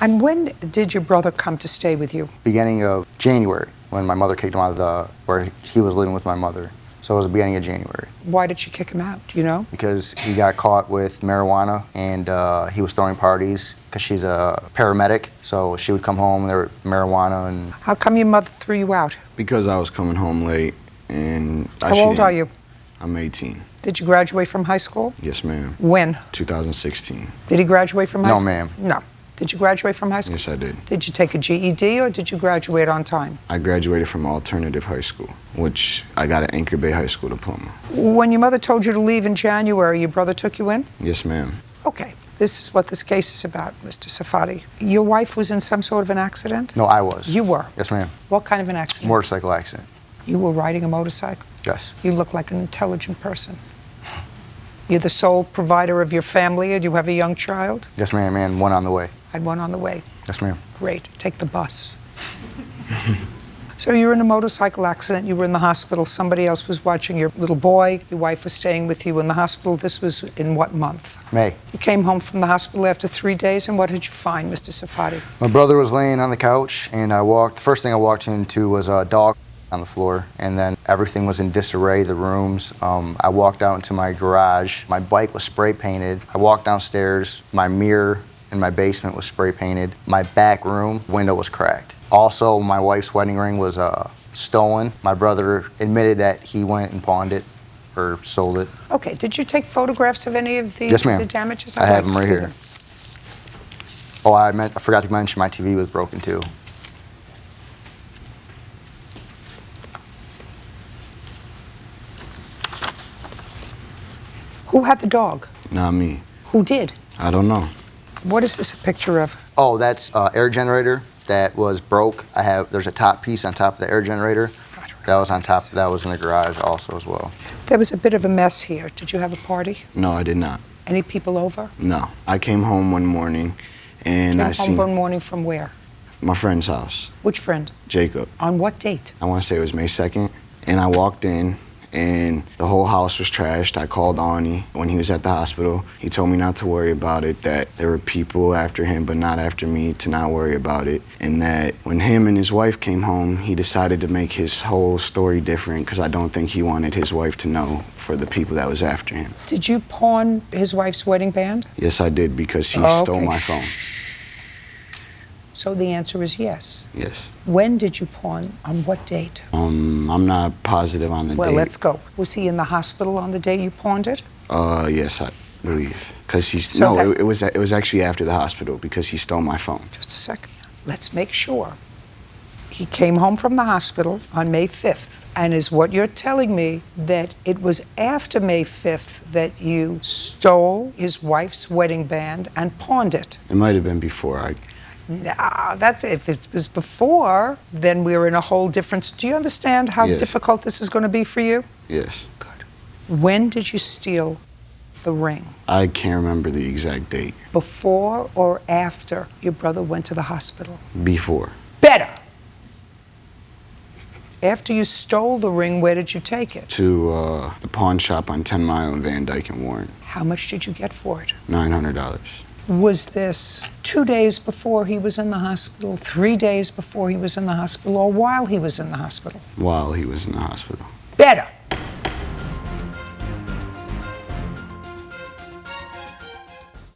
And when did your brother come to stay with you? Beginning of January, when my mother kicked him out of where he was living with my mother. So it was the beginning of January. Why did she kick him out? Do you know? Because he got caught with marijuana, and he was throwing parties because she's a paramedic. So she would come home, there were marijuana. And how come your mother threw you out? Because I was coming home late, and how old are you? I'm 18. Did you graduate from high school? Yes, ma'am. When? 2016. Did he graduate from high school? No, ma'am. No. Did you graduate from high school? Yes, I did. Did you take a GED or did you graduate on time? I graduated from alternative high school, which I got an Anchor Bay High School diploma. When your mother told you to leave in January, your brother took you in? Yes, ma'am. Okay. This is what this case is about, Mr. Safadi. Your wife was in some sort of an accident? No, I was. You were? Yes, ma'am. What kind of an accident? Motorcycle accident. You were riding a motorcycle? Yes. You look like an intelligent person. You're the sole provider of your family, and you have a young child? Yes, ma'am, and one on the way. I had one on the way. Yes, ma'am. Great. Take the bus. So you were in a motorcycle accident. You were in the hospital. Somebody else was watching your little boy. Your wife was staying with you in the hospital. This was in what month? May. You came home from the hospital after 3 days, and what did you find, Mr. Safadi? My brother was laying on the couch, and the first thing I walked into was a dog on the floor, and then everything was in disarray, the rooms. I walked out into my garage. My bike was spray painted. I walked downstairs. My mirror in my basement was spray painted. My back room window was cracked. Also, my wife's wedding ring was stolen. My brother admitted that he went and pawned it or sold it. Okay, did you take photographs of any of the, yes, ma'am. the damages? I have them right here. Oh, I forgot to mention my TV was broken too. Who had the dog? Not me. Who did? I don't know. What is this a picture of? Oh, that's air generator that was broke. There's a top piece on top of the air generator. That was on top. That was in the garage also as well. There was a bit of a mess here. Did you have a party? No, I did not. Any people over? No. I came home one morning, and I seen... Came home one morning from where? My friend's house. Which friend? Jacob. On what date? I want to say it was May 2nd. And I walked in, and the whole house was trashed. I called Ani when he was at the hospital. He told me not to worry about it, that there were people after him but not after me, to not worry about it. And that when him and his wife came home, he decided to make his whole story different because I don't think he wanted his wife to know for the people that was after him. Did you pawn his wife's wedding band? Yes, I did, because he stole my phone. So the answer is yes. Yes. When did you pawn? On what date? I'm not positive on the date. Well, let's go. Was he in the hospital on the day you pawned it? Yes, I believe. Because it was actually after the hospital because he stole my phone. Just a second. Let's make sure. He came home from the hospital on May 5th. And is what you're telling me that it was after May 5th that you stole his wife's wedding band and pawned it? It might have been before. No, that's if it was before, then we're in a whole different... Do you understand how difficult this is going to be for you? Yes. Good. When did you steal the ring? I can't remember the exact date. Before or after your brother went to the hospital? Before. Better. After you stole the ring, where did you take it? To the pawn shop on 10 Mile in Van Dyke and Warren. How much did you get for it? $900. Was this 2 days before he was in the hospital, 3 days before he was in the hospital, or while he was in the hospital? While he was in the hospital. Better.